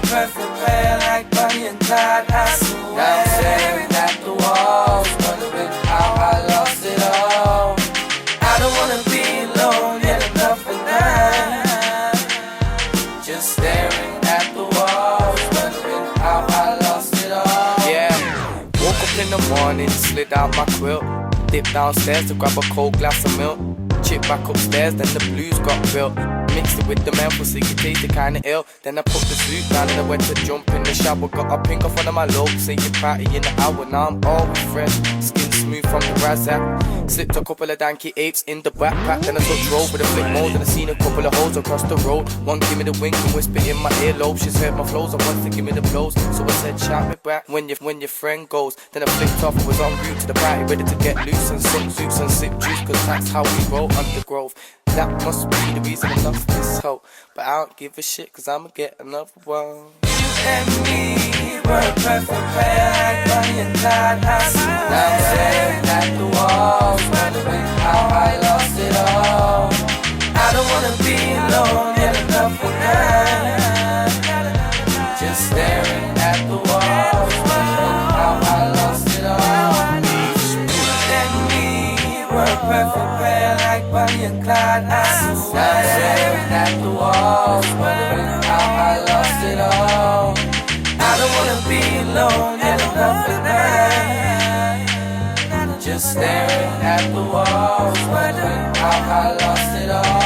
perfect pair like Bonnie and Clyde, I swear. Now I'm staring at the walls, wondering how I lost it all. I don't wanna be alone, yet enough for that. Just staring at the walls, wondering how I lost it all. Yeah, woke up in the morning, slid out my quilt, dipped downstairs to grab a cold glass of milk. Chipped back upstairs, then the blues got built. Mixed it with the menthol so you tasted kinda ill. Then I put the suit down and I went to jump in the shower. Got a pink off one of my looks, say you party in the hour. Now I'm always fresh, skin smooth from the razak. Slipped a couple of danky apes in the backpack. Then I took road with a flip mode and I seen a couple of hoes across the road. One give me the wink and whisper in my earlobe. She's heard my flows and wants to give me the blows. So I said shout me back when your friend goes. Then I flipped off and was en route to the party, ready to get loose and suck zoops and sip juice, cause that's how we roll under Grove. That must be the reason I lost this hoe. But I don't give a shit cause I'ma get another one. You and me were a perfect pair like Bonnie and Clyde, I swear. Now I'm staring at the walls, wondering how I lost it all. I don't wanna be alone, yet enough for that. Just staring at the walls, wondering how I lost it all. You and me were a perfect pair like Bonnie and Clyde, I swear. Now I'm staring at the walls, wondering how I lost it all. I don't wanna be alone, yet enough for that. Just staring at the walls, wondering how I lost it all.